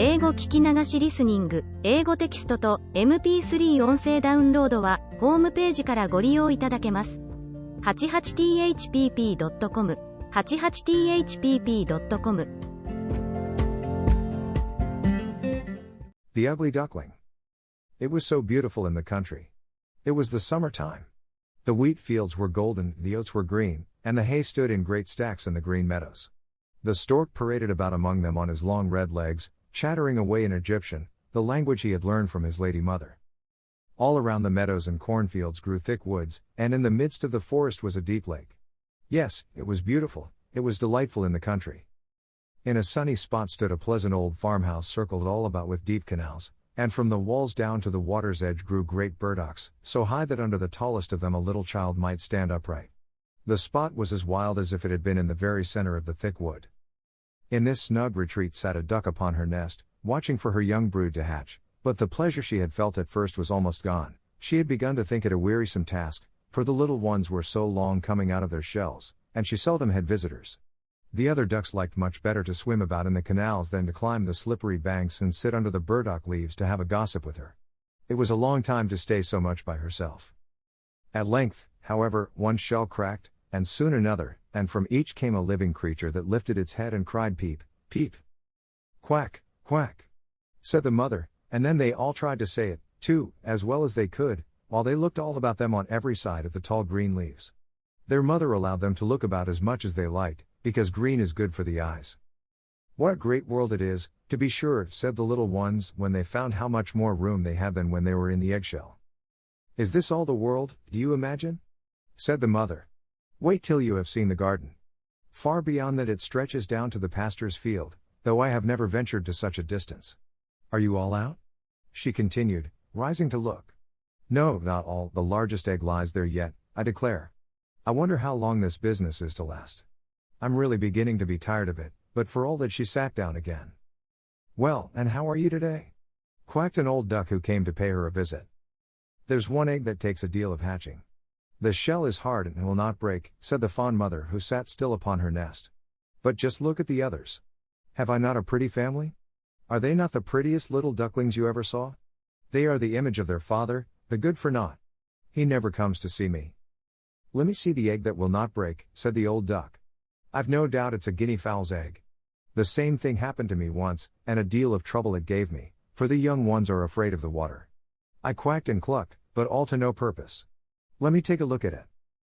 英語聞き流しリスニング、英語テキストと MP3 音声ダウンロードはホームページからご利用いただけます。88thpp.com 88thpp.com The Ugly Duckling. It was so beautiful in the country. It was the summertime. The wheat fields were golden, the oats were green, and the hay stood in great stacks in the green meadows. The stork paraded about among them on his long red legs, chattering away in Egyptian, the language he had learned from his lady mother. All around the meadows and cornfields grew thick woods, and in the midst of the forest was a deep lake. Yes, it was beautiful, it was delightful in the country. In a sunny spot stood a pleasant old farmhouse circled all about with deep canals, and from the walls down to the water's edge grew great burdocks, so high that under the tallest of them a little child might stand upright. The spot was as wild as if it had been in the very center of the thick wood. In this snug retreat sat a duck upon her nest, watching for her young brood to hatch, but the pleasure she had felt at first was almost gone. She had begun to think it a wearisome task, for the little ones were so long coming out of their shells, and she seldom had visitors. The other ducks liked much better to swim about in the canals than to climb the slippery banks and sit under the burdock leaves to have a gossip with her. It was a long time to stay so much by herself. At length, however, one shell cracked, and soon another, and from each came a living creature that lifted its head and cried peep, peep. Quack, quack, said the mother, and then they all tried to say it, too, as well as they could, while they looked all about them on every side at the tall green leaves. Their mother allowed them to look about as much as they liked, because green is good for the eyes. What a great world it is, to be sure, said the little ones, when they found how much more room they had than when they were in the eggshell. Is this all the world, do you imagine? Said the mother. Wait till you have seen the garden. Far beyond that it stretches down to the pastor's field, though I have never ventured to such a distance. Are you all out? She continued, rising to look. No, not all, the largest egg lies there yet, I declare. I wonder how long this business is to last. I'm really beginning to be tired of it, but for all that she sat down again. Well, and how are you today? Quacked an old duck who came to pay her a visit. There's one egg that takes a deal of hatching. The shell is hard and will not break, said the fond mother who sat still upon her nest. But just look at the others. Have I not a pretty family? Are they not the prettiest little ducklings you ever saw? They are the image of their father, the good-for-naught. He never comes to see me. Let me see the egg that will not break, said the old duck. I've no doubt it's a guinea fowl's egg. The same thing happened to me once, and a deal of trouble it gave me, for the young ones are afraid of the water. I quacked and clucked, but all to no purpose. Let me take a look at it.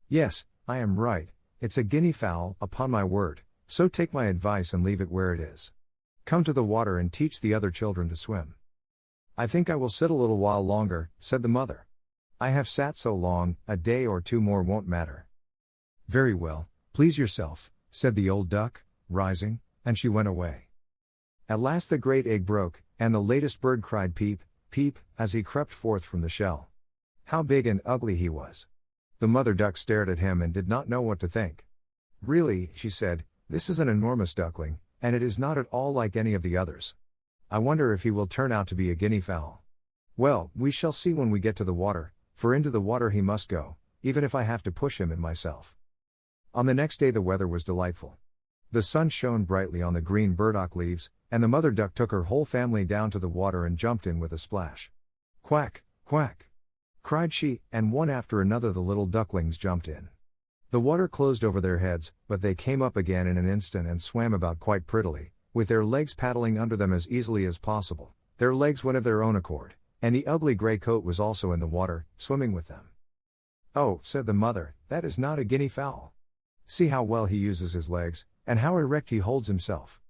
Yes, I am right, it's a guinea fowl, upon my word, so take my advice and leave it where it is. Come to the water and teach the other children to swim. I think I will sit a little while longer, said the mother. I have sat so long, a day or two more won't matter. Very well, please yourself, said the old duck, rising, and she went away. At last the great egg broke, and the latest bird cried peep, peep, as he crept forth from the shell. How big and ugly he was. The mother duck stared at him and did not know what to think. Really, she said, this is an enormous duckling, and it is not at all like any of the others. I wonder if he will turn out to be a guinea fowl. Well, we shall see when we get to the water, for into the water he must go, even if I have to push him in myself. On the next day the weather was delightful. The sun shone brightly on the green burdock leaves, and the mother duck took her whole family down to the water and jumped in with a splash. Quack, quack, cried she, and one after another the little ducklings jumped in. The water closed over their heads, but they came up again in an instant and swam about quite prettily, with their legs paddling under them as easily as possible. Their legs went of their own accord, and the ugly grey coat was also in the water, swimming with them. Oh, said the mother, that is not a guinea fowl. See how well he uses his legs, and how erect he holds himself.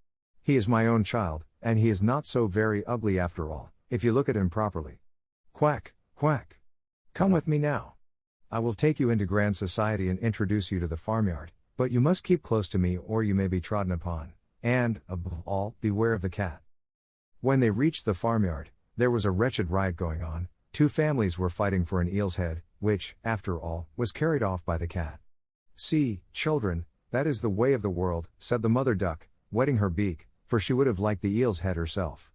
He is my own child, and he is not so very ugly after all, if you look at him properly. Quack, quack. Come with me now. I will take you into grand society and introduce you to the farmyard, but you must keep close to me or you may be trodden upon, and, above all, beware of the cat. When they reached the farmyard, there was a wretched riot going on. Two families were fighting for an eel's head, which, after all, was carried off by the cat. See, children, that is the way of the world, said the mother duck, wetting her beak, for she would have liked the eel's head herself.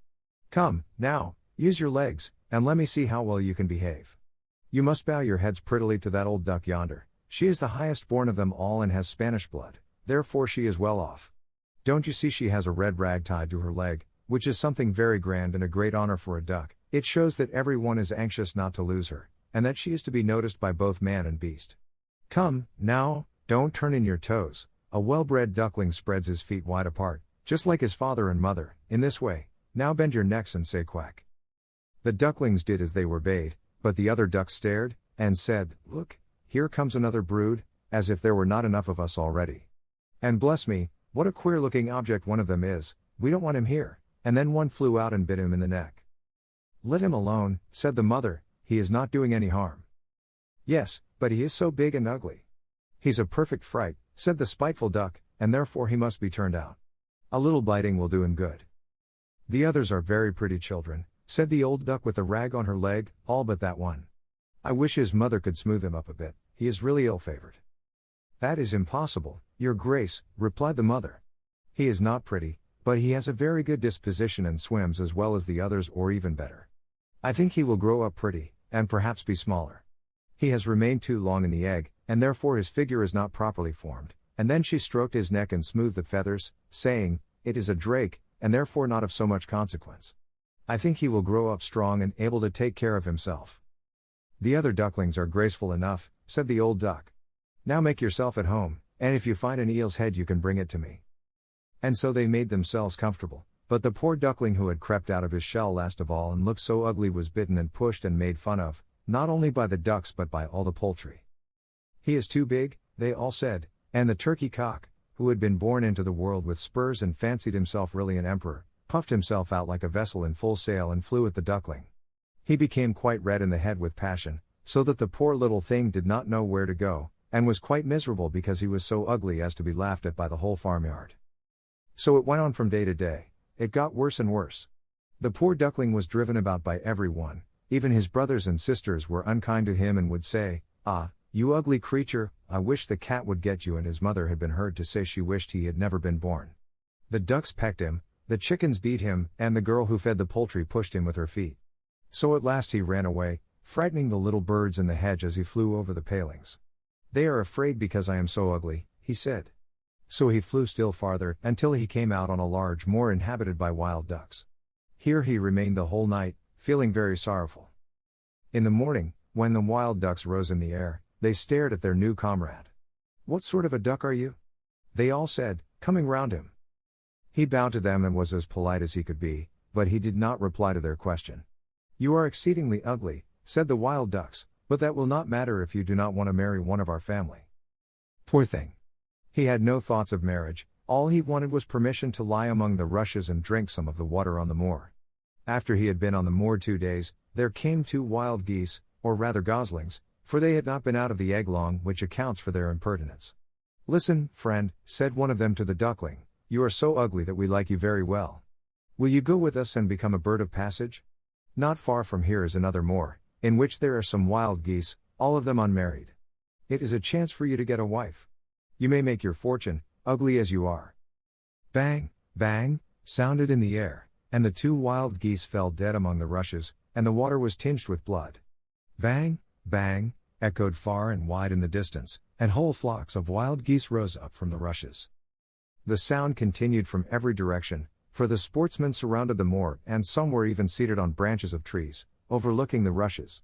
Come, now, use your legs, and let me see how well you can behave. You must bow your heads prettily to that old duck yonder. She is the highest born of them all and has Spanish blood, therefore she is well off. Don't you see she has a red rag tied to her leg, which is something very grand and a great honor for a duck. It shows that everyone is anxious not to lose her, and that she is to be noticed by both man and beast. Come, now, don't turn in your toes. A well-bred duckling spreads his feet wide apart, just like his father and mother, in this way. Now bend your necks and say quack. The ducklings did as they were bade, but the other ducks stared, and said, Look, here comes another brood, as if there were not enough of us already. And bless me, what a queer-looking object one of them is, we don't want him here. And then one flew out and bit him in the neck. Let him alone, said the mother, he is not doing any harm. Yes, but he is so big and ugly. He's a perfect fright, said the spiteful duck, and therefore he must be turned out. A little biting will do him good. The others are very pretty children, said the old duck with a rag on her leg, all but that one. I wish his mother could smooth him up a bit, he is really ill-favored. That is impossible, your grace, replied the mother. He is not pretty, but he has a very good disposition and swims as well as the others or even better. I think he will grow up pretty, and perhaps be smaller. He has remained too long in the egg, and therefore his figure is not properly formed. And then she stroked his neck and smoothed the feathers, saying, It is a drake, and therefore not of so much consequence. I think he will grow up strong and able to take care of himself. The other ducklings are graceful enough, said the old duck. Now make yourself at home, and if you find an eel's head you can bring it to me. And so they made themselves comfortable, but the poor duckling who had crept out of his shell last of all and looked so ugly was bitten and pushed and made fun of, not only by the ducks but by all the poultry. He is too big, they all said, and the turkey cock, who had been born into the world with spurs and fancied himself really an emperor, puffed himself out like a vessel in full sail and flew at the duckling. He became quite red in the head with passion, so that the poor little thing did not know where to go, and was quite miserable because he was so ugly as to be laughed at by the whole farmyard. So it went on from day to day. It got worse and worse. The poor duckling was driven about by everyone, even his brothers and sisters were unkind to him and would say, Ah, you ugly creature, I wish the cat would get you, and his mother had been heard to say she wished he had never been born. The ducks pecked him, the chickens beat him, and the girl who fed the poultry pushed him with her feet. So at last he ran away, frightening the little birds in the hedge as he flew over the palings. They are afraid because I am so ugly, he said. So he flew still farther, until he came out on a large moor inhabited by wild ducks. Here he remained the whole night, feeling very sorrowful. In the morning, when the wild ducks rose in the air, they stared at their new comrade. What sort of a duck are you? They all said, coming round him. He bowed to them and was as polite as he could be, but he did not reply to their question. You are exceedingly ugly, said the wild ducks, but that will not matter if you do not want to marry one of our family. Poor thing. He had no thoughts of marriage, all he wanted was permission to lie among the rushes and drink some of the water on the moor. After he had been on the moor 2 days, there came 2 wild geese, or rather goslings, for they had not been out of the egg long, which accounts for their impertinence. Listen, friend, said one of them to the duckling, you are so ugly that we like you very well. Will you go with us and become a bird of passage? Not far from here is another moor, in which there are some wild geese, all of them unmarried. It is a chance for you to get a wife. You may make your fortune, ugly as you are. Bang, bang, sounded in the air, and the 2 wild geese fell dead among the rushes, and the water was tinged with blood. Bang, bang, echoed far and wide in the distance, and whole flocks of wild geese rose up from the rushes. The sound continued from every direction, for the sportsmen surrounded the moor, and some were even seated on branches of trees, overlooking the rushes.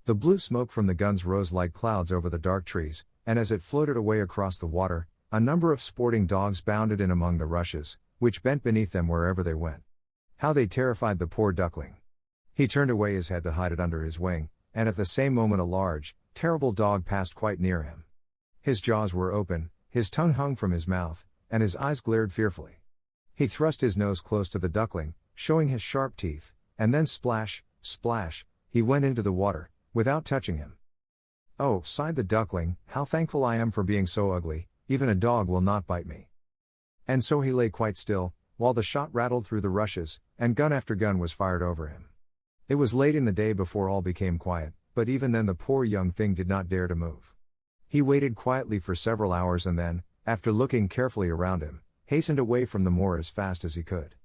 The blue smoke from the guns rose like clouds over the dark trees, and as it floated away across the water, a number of sporting dogs bounded in among the rushes, which bent beneath them wherever they went. How they terrified the poor duckling! He turned away his head to hide it under his wing, and at the same moment a large, terrible dog passed quite near him. His jaws were open, his tongue hung from his mouth, and his eyes glared fearfully. He thrust his nose close to the duckling, showing his sharp teeth, and then splash, splash, he went into the water, without touching him. Oh, sighed the duckling, how thankful I am for being so ugly, even a dog will not bite me. And so he lay quite still, while the shot rattled through the rushes, and gun after gun was fired over him. It was late in the day before all became quiet, but even then the poor young thing did not dare to move. He waited quietly for several hours and then, after looking carefully around him, hastened away from the moor as fast as he could.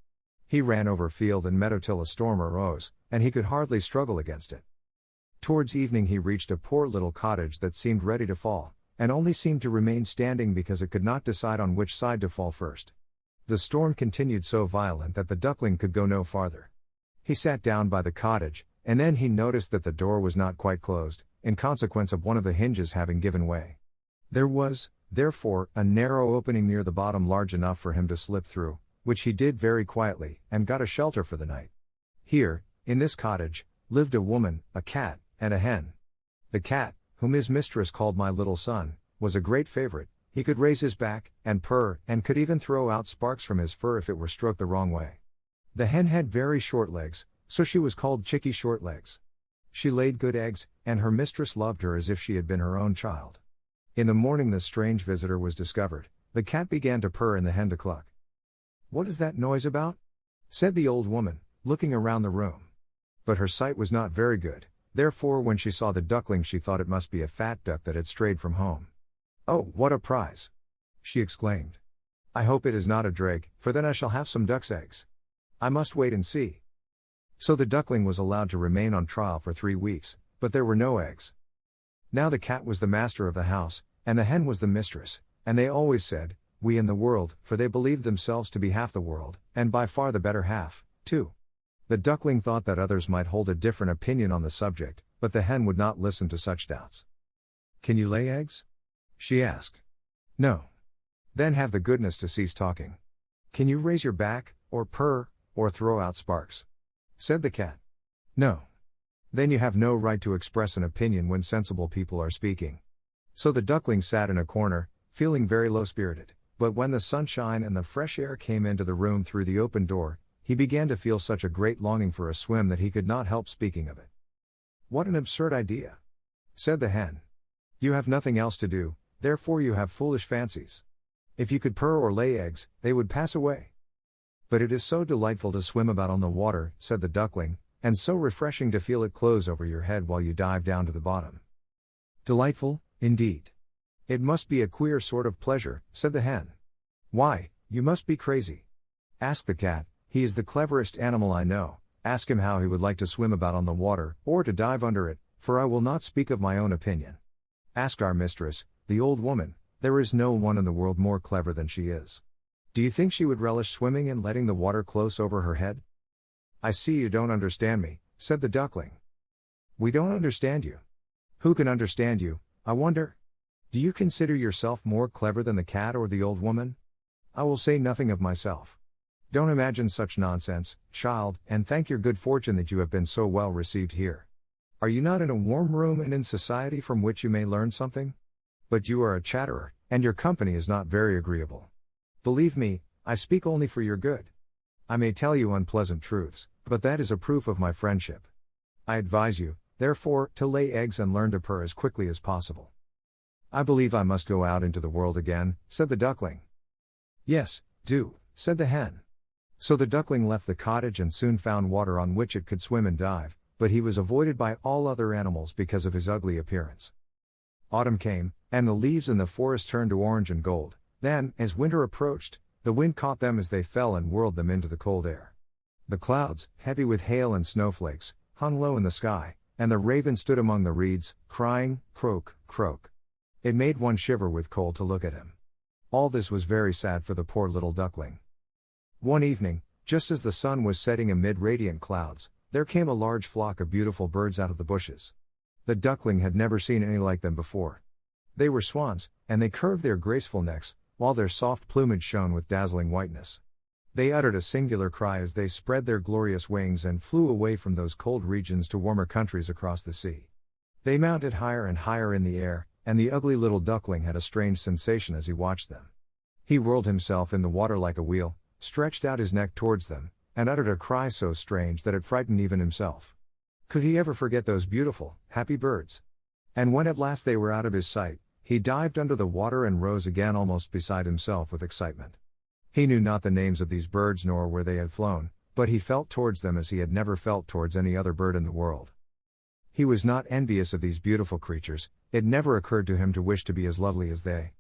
He ran over field and meadow till a storm arose, and he could hardly struggle against it. Towards evening he reached a poor little cottage that seemed ready to fall, and only seemed to remain standing because it could not decide on which side to fall first. The storm continued so violent that the duckling could go no farther. He sat down by the cottage, and then he noticed that the door was not quite closed, in consequence of one of the hinges having given way. There was, therefore, a narrow opening near the bottom large enough for him to slip through, which he did very quietly, and got a shelter for the night. Here, in this cottage, lived a woman, a cat, and a hen. The cat, whom his mistress called my little son, was a great favorite. He could raise his back, and purr, and could even throw out sparks from his fur if it were stroked the wrong way. The hen had very short legs, so she was called Chickie Shortlegs. She laid good eggs, and her mistress loved her as if she had been her own child. In the morning the strange visitor was discovered. The cat began to purr and the hen to cluck. "What is that noise about?" said the old woman, looking around the room. But her sight was not very good, therefore when she saw the duckling she thought it must be a fat duck that had strayed from home. "Oh, what a prize!" she exclaimed. "I hope it is not a drake, for then I shall have some duck's eggs. I must wait and see." So the duckling was allowed to remain on trial for 3 weeks, but there were no eggs. Now the cat was the master of the house, and the hen was the mistress, and they always said, "We in the world," for they believed themselves to be half the world, and by far the better half, too. The duckling thought that others might hold a different opinion on the subject, but the hen would not listen to such doubts. "Can you lay eggs?" she asked. "No." "Then have the goodness to cease talking. Can you raise your back, or purr, or throw out sparks?" said the cat. "No." "Then you have no right to express an opinion when sensible people are speaking." So the duckling sat in a corner, feeling very low-spirited, but when the sunshine and the fresh air came into the room through the open door, he began to feel such a great longing for a swim that he could not help speaking of it. "What an absurd idea!" said the hen. "You have nothing else to do, therefore you have foolish fancies. If you could purr or lay eggs, they would pass away." "But it is so delightful to swim about on the water," said the duckling, "and so refreshing to feel it close over your head while you dive down to the bottom." "Delightful, indeed. It must be a queer sort of pleasure," said the hen. "Why, you must be crazy. Ask the cat, he is the cleverest animal I know, ask him how he would like to swim about on the water, or to dive under it, for I will not speak of my own opinion. Ask our mistress, the old woman, there is no one in the world more clever than she is. Do you think she would relish swimming and letting the water close over her head?" "I see you don't understand me," said the duckling. "We don't understand you. Who can understand you, I wonder? Do you consider yourself more clever than the cat or the old woman? I will say nothing of myself. Don't imagine such nonsense, child, and thank your good fortune that you have been so well received here. Are you not in a warm room and in society from which you may learn something? But you are a chatterer, and your company is not very agreeable. Believe me, I speak only for your good. I may tell you unpleasant truths, but that is a proof of my friendship. I advise you, therefore, to lay eggs and learn to purr as quickly as possible." "I believe I must go out into the world again," said the duckling. "Yes, do," said the hen. So the duckling left the cottage and soon found water on which it could swim and dive, but he was avoided by all other animals because of his ugly appearance. Autumn came, and the leaves in the forest turned to orange and gold. Then, as winter approached, the wind caught them as they fell and whirled them into the cold air. The clouds, heavy with hail and snowflakes, hung low in the sky, and the raven stood among the reeds, crying, "Croak, croak." It made one shiver with cold to look at him. All this was very sad for the poor little duckling. One evening, just as the sun was setting amid radiant clouds, there came a large flock of beautiful birds out of the bushes. The duckling had never seen any like them before. They were swans, and they curved their graceful necks, while their soft plumage shone with dazzling whiteness. They uttered a singular cry as they spread their glorious wings and flew away from those cold regions to warmer countries across the sea. They mounted higher and higher in the air, and the ugly little duckling had a strange sensation as he watched them. He whirled himself in the water like a wheel, stretched out his neck towards them, and uttered a cry so strange that it frightened even himself. Could he ever forget those beautiful, happy birds? And when at last they were out of his sight, he dived under the water and rose again almost beside himself with excitement. He knew not the names of these birds nor where they had flown, but he felt towards them as he had never felt towards any other bird in the world. He was not envious of these beautiful creatures, it never occurred to him to wish to be as lovely as they.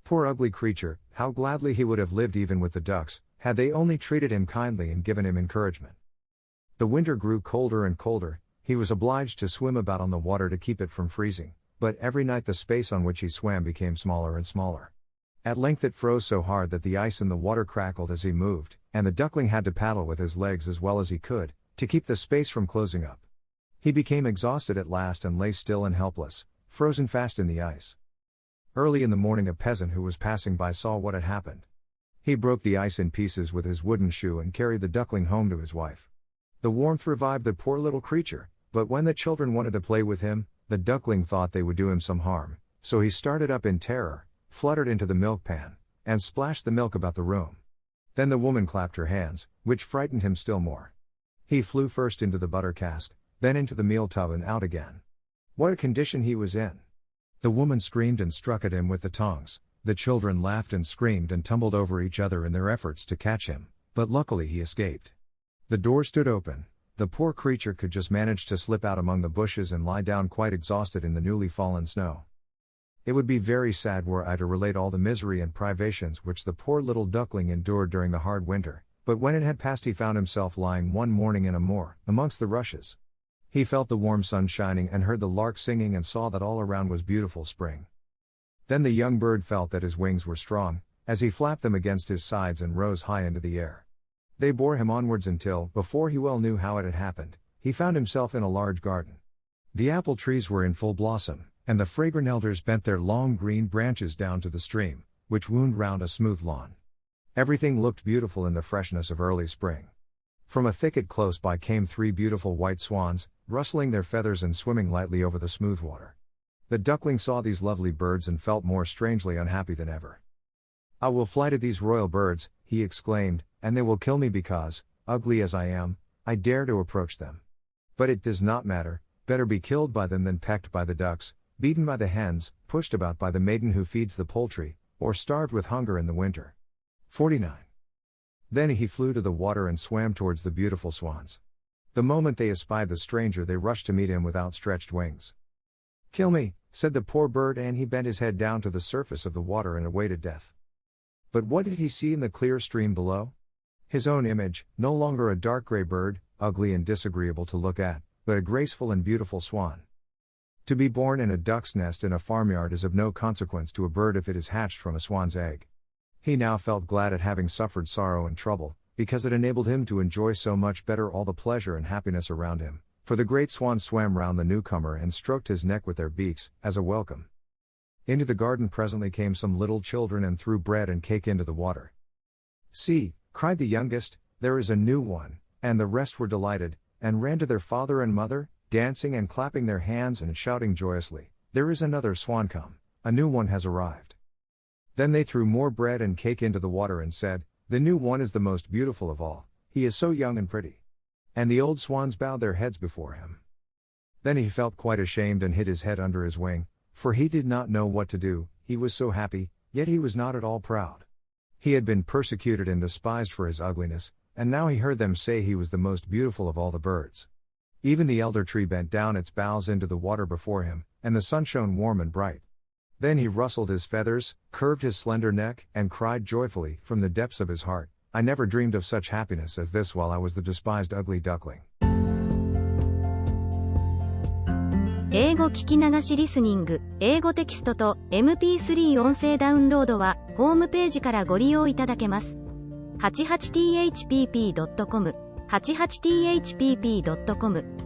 Poor ugly creature, how gladly he would have lived even with the ducks, had they only treated him kindly and given him encouragement. The winter grew colder and colder, he was obliged to swim about on the water to keep it from freezing, but every night the space on which he swam became smaller and smaller. At length it froze so hard that the ice in the water crackled as he moved, and the duckling had to paddle with his legs as well as he could, to keep the space from closing up. He became exhausted at last and lay still and helpless, frozen fast in the ice. Early in the morning a peasant who was passing by saw what had happened. He broke the ice in pieces with his wooden shoe and carried the duckling home to his wife. The warmth revived the poor little creature, but when the children wanted to play with him, the duckling thought they would do him some harm, so he started up in terror, fluttered into the milk pan, and splashed the milk about the room. Then the woman clapped her hands, which frightened him still more. He flew first into the butter cask, then into the meal tub and out again. What a condition he was in! The woman screamed and struck at him with the tongs, the children laughed and screamed and tumbled over each other in their efforts to catch him, but luckily he escaped. The door stood open, the poor creature could just manage to slip out among the bushes and lie down quite exhausted in the newly fallen snow. It would be very sad were I to relate all the misery and privations which the poor little duckling endured during the hard winter, but when it had passed he found himself lying one morning in a moor, amongst the rushes. He felt the warm sun shining and heard the lark singing and saw that all around was beautiful spring. Then the young bird felt that his wings were strong, as he flapped them against his sides and rose high into the air. They bore him onwards until, before he well knew how it had happened, he found himself in a large garden. The apple trees were in full blossom, and the fragrant elders bent their long green branches down to the stream, which wound round a smooth lawn. Everything looked beautiful in the freshness of early spring. From a thicket close by came 3 beautiful white swans, rustling their feathers and swimming lightly over the smooth water. The duckling saw these lovely birds and felt more strangely unhappy than ever. "I will fly to these royal birds," he exclaimed, "and they will kill me because, ugly as I am, I dare to approach them. But it does not matter, better be killed by them than pecked by the ducks, beaten by the hens, pushed about by the maiden who feeds the poultry, or starved with hunger in the winter." 49. Then he flew to the water and swam towards the beautiful swans. The moment they espied the stranger they rushed to meet him with outstretched wings. "Kill me," said the poor bird, and he bent his head down to the surface of the water and awaited death. But what did he see in the clear stream below? His own image, no longer a dark gray bird, ugly and disagreeable to look at, but a graceful and beautiful swan. To be born in a duck's nest in a farmyard is of no consequence to a bird if it is hatched from a swan's egg. He now felt glad at having suffered sorrow and trouble, because it enabled him to enjoy so much better all the pleasure and happiness around him, for the great swans swam round the newcomer and stroked his neck with their beaks, as a welcome. Into the garden presently came some little children and threw bread and cake into the water. "See," cried the youngest, "there is a new one," and the rest were delighted, and ran to their father and mother, dancing and clapping their hands and shouting joyously, "There is another swan come, a new one has arrived." Then they threw more bread and cake into the water and said, "The new one is the most beautiful of all, he is so young and pretty." And the old swans bowed their heads before him. Then he felt quite ashamed and hid his head under his wing, for he did not know what to do, he was so happy, yet he was not at all proud. He had been persecuted and despised for his ugliness, and now he heard them say he was the most beautiful of all the birds. Even the elder tree bent down its boughs into the water before him, and the sun shone warm and bright. Then he rustled his feathers, curved his slender neck, and cried joyfully, from the depths of his heart, "I never dreamed of such happiness as this while I was the despised ugly duckling." 英語聞き流しリスニング、英語テキストと MP3 音声ダウンロードは、ホームページからご利用いただけます。88thpp.com、88thpp.com